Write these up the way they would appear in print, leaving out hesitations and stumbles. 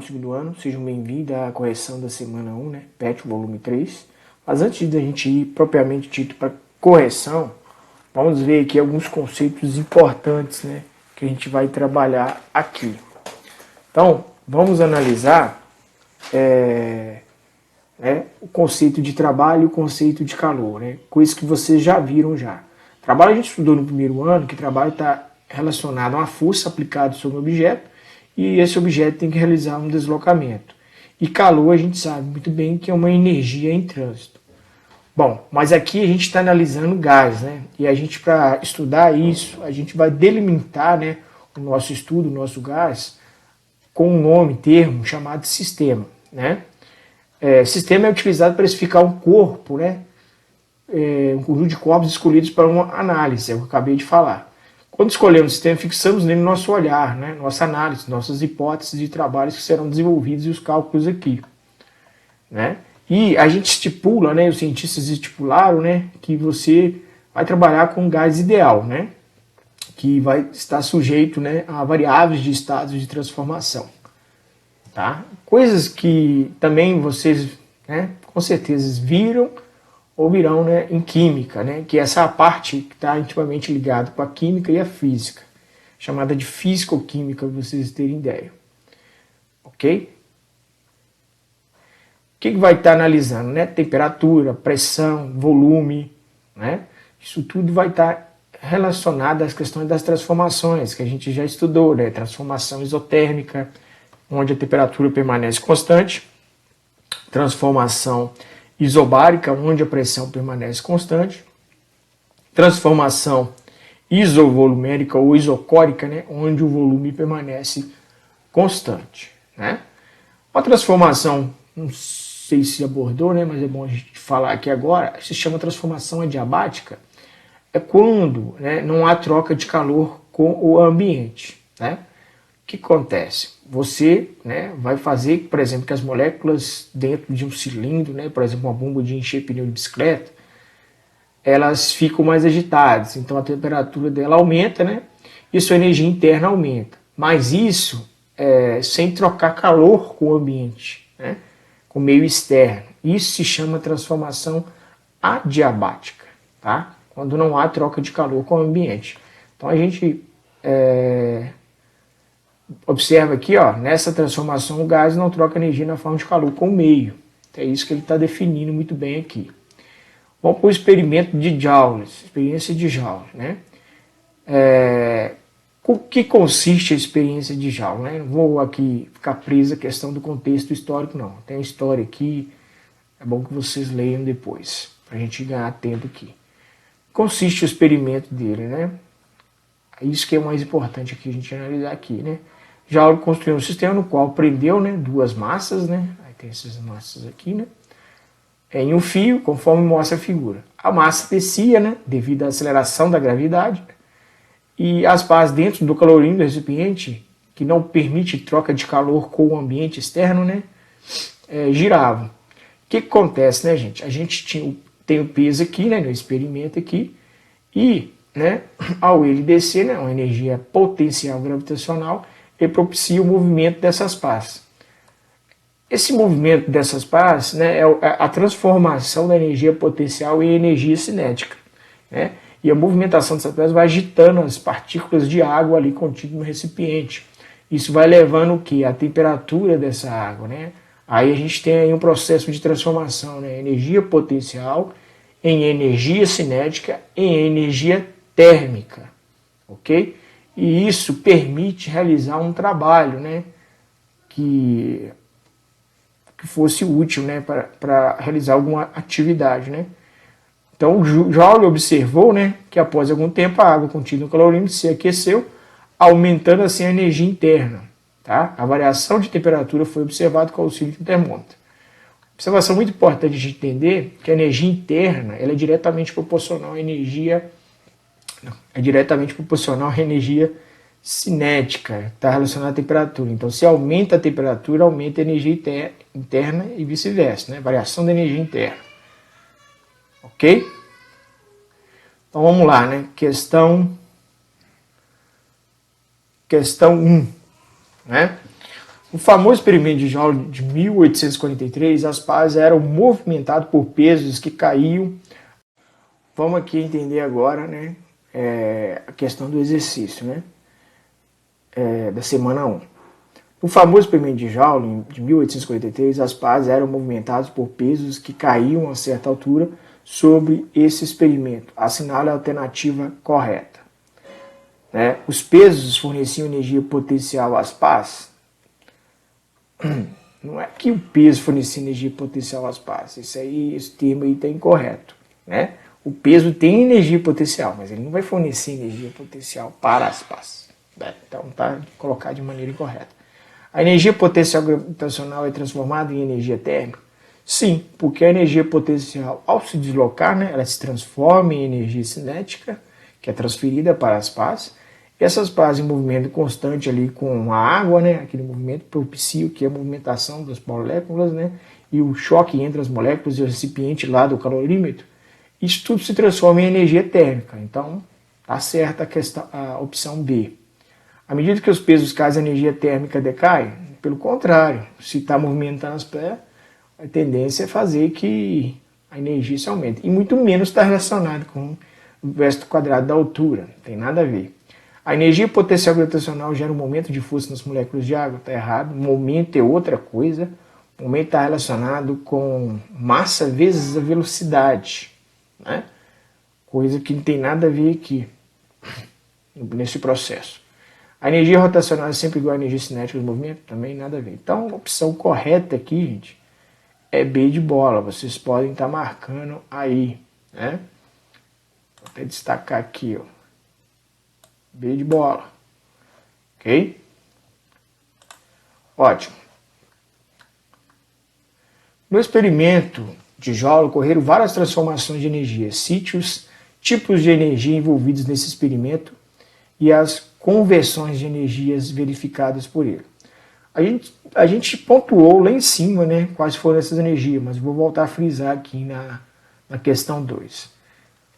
do segundo ano, sejam bem-vindos à correção da semana 1, né? PET, volume 3. Mas antes da gente ir propriamente dito para correção, vamos ver aqui alguns conceitos importantes, né? Que a gente vai trabalhar aqui. Então, vamos analisar o conceito de trabalho e o conceito de calor, né? Coisas que vocês já viram já. Trabalho a gente estudou no primeiro ano, que trabalho está relacionado a uma força aplicada sobre um objeto, e esse objeto tem que realizar um deslocamento. E calor a gente sabe muito bem que é uma energia em trânsito. Bom, mas aqui a gente está analisando gás, né? E a gente, para estudar isso, a gente vai delimitar, né, o nosso estudo, o nosso gás, com um nome, termo chamado sistema, né? Sistema é utilizado para especificar um corpo, né? Um conjunto de corpos escolhidos para uma análise, é o que eu acabei de falar. Quando escolhemos o sistema, fixamos nele nosso olhar, né? Nossa análise, nossas hipóteses de trabalhos que serão desenvolvidos e os cálculos aqui, né? E a gente estipula, né? Os cientistas estipularam, né? Que você vai trabalhar com um gás ideal, né? Que vai estar sujeito, né, a variáveis de estados de transformação, tá? Coisas que também vocês, né, com certeza viram ou virão, né, em química, né, que essa é a parte que está intimamente ligada com a química e a física, chamada de físico-química, para vocês terem ideia. Ok? O que vai estar analisando? Né? Temperatura, pressão, volume, né? Isso tudo vai estar relacionado às questões das transformações, que a gente já estudou, né? Transformação isotérmica, onde a temperatura permanece constante, transformação isobárica, onde a pressão permanece constante, transformação isovolumérica ou isocórica, né? Onde o volume permanece constante, né? Uma transformação, não sei se abordou, né, mas é bom a gente falar aqui agora, se chama transformação adiabática, é quando, né, não há troca de calor com o ambiente, né? O que acontece? Você, né, vai fazer, por exemplo, que as moléculas dentro de um cilindro, né, por exemplo, uma bomba de encher pneu de bicicleta, elas ficam mais agitadas, então a temperatura dela aumenta, né, e sua energia interna aumenta. Mas isso sem trocar calor com o ambiente, né, com o meio externo. Isso se chama transformação adiabática, tá? Quando não há troca de calor com o ambiente. Então a gente observa aqui, ó, nessa transformação o gás não troca energia na forma de calor com o meio. É isso que ele está definindo muito bem aqui. Vamos para o experimento de Joule, experiência de Joule, né? O que consiste a experiência de Joule, né? Não vou aqui ficar preso à questão do contexto histórico, não. Tem a história aqui, é bom que vocês leiam depois, para a gente ganhar tempo aqui. Consiste o experimento dele, né? É isso que é o mais importante aqui a gente analisar aqui, né? Joule construiu um sistema no qual prendeu, né, duas massas, né? Aí tem essas massas aqui, né? Em um fio, conforme mostra a figura. A massa descia, né, devido à aceleração da gravidade, e as partes dentro do calorinho do recipiente, que não permite troca de calor com o ambiente externo, né, giravam. O que acontece, né, gente? A gente tem o peso aqui, né, no experimento aqui, e, né, ao ele descer, né, uma energia potencial gravitacional, ele propicia o movimento dessas partes. Esse movimento dessas partes, né, é a transformação da energia potencial em energia cinética, né? E a movimentação dessas partes vai agitando as partículas de água ali contidas no recipiente. Isso vai levando o quê? A temperatura dessa água, né? Aí a gente tem aí um processo de transformação, né? Energia potencial em energia cinética em energia térmica, ok? E isso permite realizar um trabalho, né, que fosse útil, né, para realizar alguma atividade, né? Então, Joule observou, né, que após algum tempo a água contida no calorímetro se aqueceu, aumentando assim a energia interna. Tá? A variação de temperatura foi observada com o auxílio de um termômetro. Observação muito importante de entender que a energia interna ela é diretamente proporcional à energia cinética, está relacionada à temperatura. Então, se aumenta a temperatura, aumenta a energia interna e vice-versa, né? Variação da energia interna. Ok? Então, vamos lá, né? Questão 1, né? No famoso experimento de Joule de 1843, as pás eram movimentadas por pesos que caíam. Vamos aqui entender agora, né, a questão do exercício, né, da semana 1. No famoso experimento de Joule de 1843, as pás eram movimentadas por pesos que caíam a certa altura sobre esse experimento. Assinale a alternativa correta. Né? Os pesos forneciam energia potencial às pás? Não é que o peso fornecia energia potencial às pás. Esse termo aí está incorreto. Né? O peso tem energia potencial, mas ele não vai fornecer energia potencial para as pás. Então está colocado de maneira incorreta. A energia potencial gravitacional é transformada em energia térmica? Sim, porque a energia potencial, ao se deslocar, né, ela se transforma em energia cinética, que é transferida para as pás. Essas pás em movimento constante ali com a água, né, aquele movimento propicio que é a movimentação das moléculas, né, e o choque entre as moléculas e o recipiente lá do calorímetro, isso tudo se transforma em energia térmica. Então, está certa a opção B. À medida que os pesos caem, a energia térmica decai? Pelo contrário, se está movimentando as pés, a tendência é fazer que a energia se aumente. E muito menos está relacionado com o verso quadrado da altura, não tem nada a ver. A energia potencial gravitacional gera um momento de força nas moléculas de água? Está errado. Momento é outra coisa. O momento está relacionado com massa vezes a velocidade, né? Coisa que não tem nada a ver aqui, nesse processo. A energia rotacional é sempre igual à energia cinética do movimento? Também nada a ver. Então, a opção correta aqui, gente, é B de bola. Vocês podem estar marcando aí, né? Vou até destacar aqui, ó. B de bola. Ok? Ótimo. No experimento de Joule ocorreram várias transformações de energia, sítios, tipos de energia envolvidos nesse experimento e as conversões de energias verificadas por ele. A gente pontuou lá em cima, né, quais foram essas energias, mas vou voltar a frisar aqui na questão 2.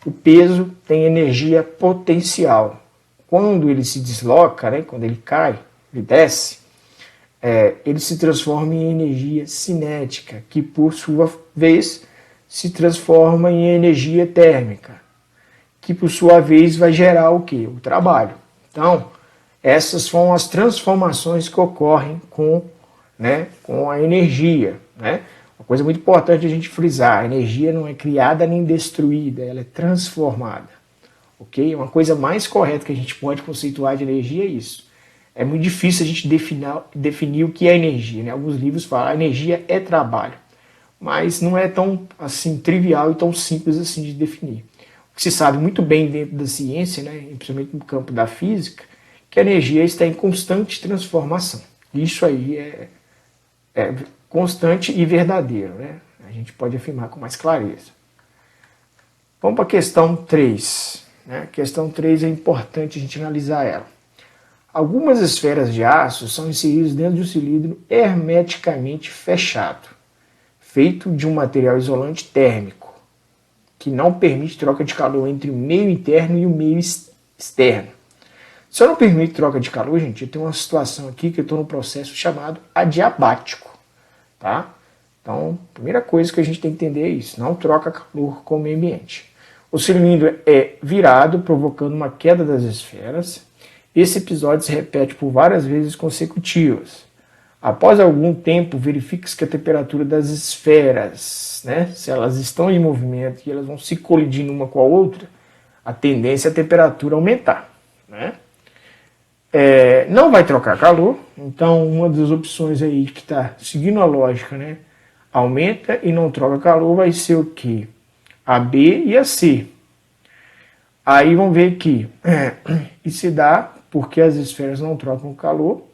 O peso tem energia potencial. Quando ele se desloca, né, quando ele cai, ele desce, ele se transforma em energia cinética, que por sua vez se transforma em energia térmica, que por sua vez vai gerar o quê? O trabalho. Então, essas são as transformações que ocorrem com a energia. Né? Uma coisa muito importante a gente frisar, a energia não é criada nem destruída, ela é transformada. Okay? Uma coisa mais correta que a gente pode conceituar de energia é isso. É muito difícil a gente definir o que é energia. Né? Alguns livros falam que a energia é trabalho, mas não é tão assim trivial e tão simples assim de definir. O que se sabe muito bem dentro da ciência, né, principalmente no campo da física, que a energia está em constante transformação. Isso aí é constante e verdadeiro. Né? A gente pode afirmar com mais clareza. Vamos para a questão 3. Né? A questão 3 é importante a gente analisar ela. Algumas esferas de aço são inseridas dentro de um cilindro hermeticamente fechado, feito de um material isolante térmico, que não permite troca de calor entre o meio interno e o meio externo. Se eu não permito troca de calor, gente, eu tenho uma situação aqui que eu estou num processo chamado adiabático. Tá? Então, a primeira coisa que a gente tem que entender é isso, não troca calor com o meio ambiente. O cilindro é virado, provocando uma queda das esferas. Esse episódio se repete por várias vezes consecutivas. Após algum tempo, verifique-se que a temperatura das esferas, né, se elas estão em movimento e elas vão se colidindo uma com a outra, a tendência é a temperatura aumentar. Né? Não vai trocar calor, então uma das opções aí que está seguindo a lógica, né, aumenta e não troca calor, vai ser o quê? A B e a C. Aí vamos ver que isso se dá porque as esferas não trocam calor,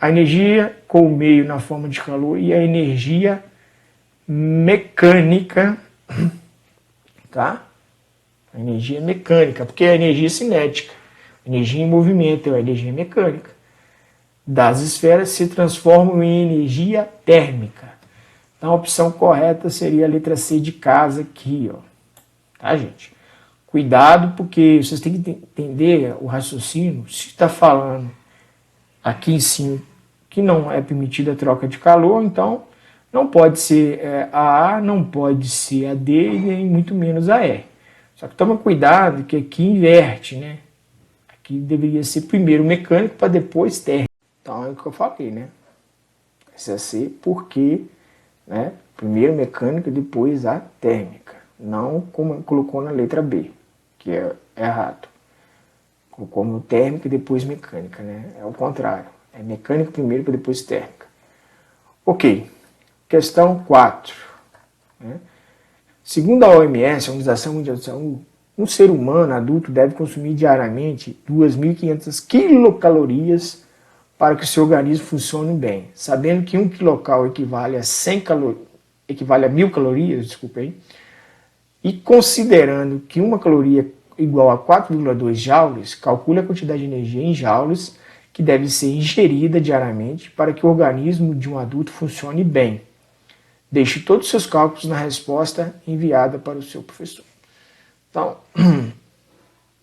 a energia com o meio na forma de calor e a energia mecânica, tá? A energia mecânica, porque a energia cinética, energia em movimento é a energia mecânica das esferas se transformam em energia térmica. Então a opção correta seria a letra C de casa aqui, ó. Tá, gente? Cuidado, porque vocês têm que entender o raciocínio. Se está falando aqui em cima que não é permitida a troca de calor, então não pode ser a A, não pode ser a D e nem muito menos a E. Só que toma cuidado que aqui inverte, né? Aqui deveria ser primeiro mecânico para depois térmico. Então é o que eu falei, né? Precisa ser porque, né? Primeiro mecânica e depois a térmica. Não como colocou na letra B, que é errado. Colocou no térmica e depois mecânica, né? É o contrário. É mecânica primeiro para depois térmica. Ok. Questão 4. Né? Segundo a OMS, a Organização Mundial de Saúde, um ser humano adulto deve consumir diariamente 2.500 quilocalorias para que o seu organismo funcione bem, sabendo que 1 quilocal equivale a 100 equivale a 1.000 calorias, desculpem, e considerando que uma caloria igual a 4,2 joules, calcule a quantidade de energia em joules que deve ser ingerida diariamente para que o organismo de um adulto funcione bem. Deixe todos os seus cálculos na resposta enviada para o seu professor. Então,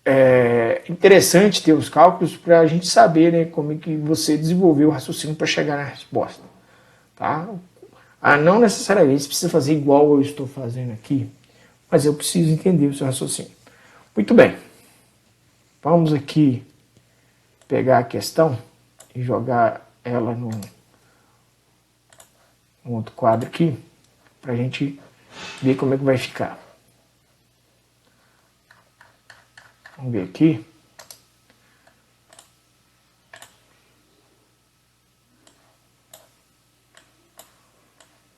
é interessante ter os cálculos para a gente saber, né, como é que você desenvolveu o raciocínio para chegar na resposta. Tá? Não necessariamente você precisa fazer igual eu estou fazendo aqui, mas eu preciso entender o seu raciocínio. Muito bem. Vamos aqui pegar a questão e jogar ela num outro quadro aqui, para a gente ver como é que vai ficar. Vamos ver aqui.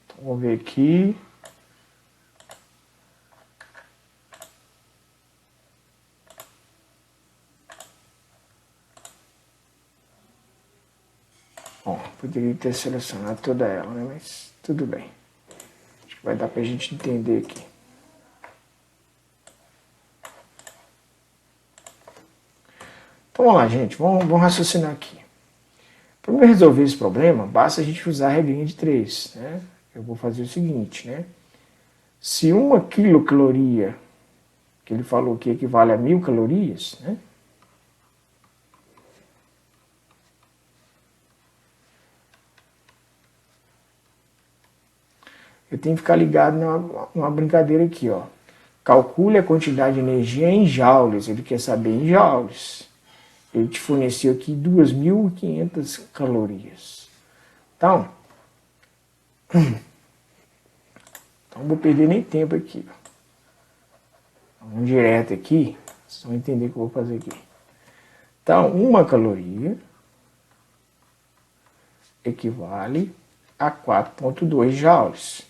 Então, vou ver aqui. Bom, poderia ter selecionado toda ela, né? Mas tudo bem. Acho que vai dar para a gente entender aqui. Então vamos lá, gente. Vamos raciocinar aqui. Para resolver esse problema, basta a gente usar a regrinha de 3. Né? Eu vou fazer o seguinte, né? Se uma quilocaloria, que ele falou que equivale a 1.000 calorias, né? Eu tenho que ficar ligado numa brincadeira aqui, ó. Calcule a quantidade de energia em joules. Ele quer saber em joules. Ele te forneceu aqui 2.500 calorias. Então, não vou perder nem tempo aqui. Vamos direto aqui. Vocês vão entender o que eu vou fazer aqui. Então, uma caloria equivale a 4,2 joules.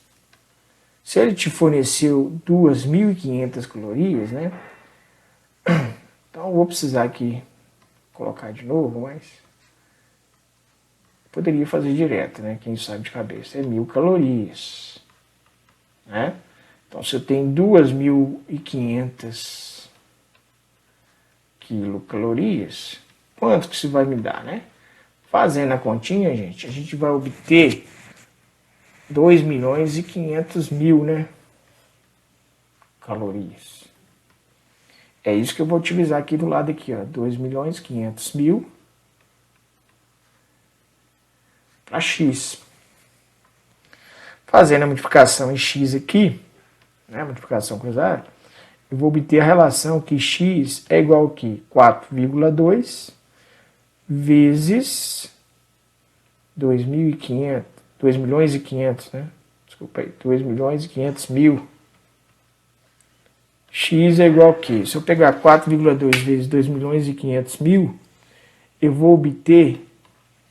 Se ele te forneceu 2.500 calorias, né? Então eu vou precisar aqui colocar de novo, mas poderia fazer direto, né? Quem sabe de cabeça é 1.000 calorias, né? Então se eu tenho 2.500 quilocalorias, quanto que isso vai me dar, né? Fazendo a continha, gente, a gente vai obter 2.500.000, né? Calorias. É isso que eu vou utilizar aqui do lado aqui, ó, 2.500.000 para x. Fazendo a multiplicação em x aqui, né, multiplicação cruzada, eu vou obter a relação que x é igual a 4,2 vezes 2.500, 2.500.000, né? Desculpa aí, 2.500.000. X é igual a quê? Se eu pegar 4,2 vezes 2.500.000, eu vou obter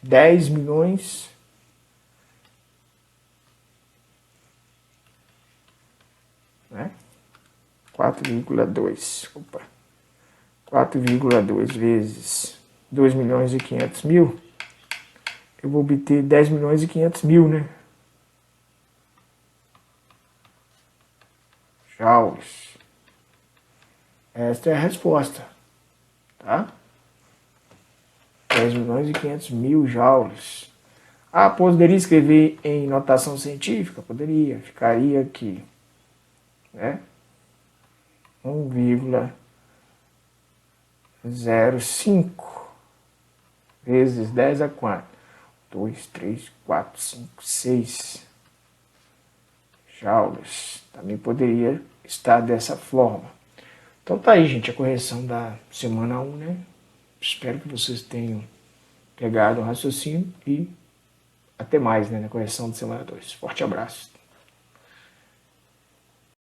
10 milhões né? 4,2 vezes 2.500.000, eu vou obter 10.500.000, né? Joules. Esta é a resposta, tá? 10.500.000 joules. Ah, poderia escrever em notação científica? Poderia, ficaria aqui, né? 1,05 vezes 10 a 4. 2, 3, 4, 5, 6 jaulas. Também poderia estar dessa forma. Então tá aí, gente, a correção da semana 1, né? Espero que vocês tenham pegado o raciocínio e até mais, né, na correção da semana 2. Forte abraço.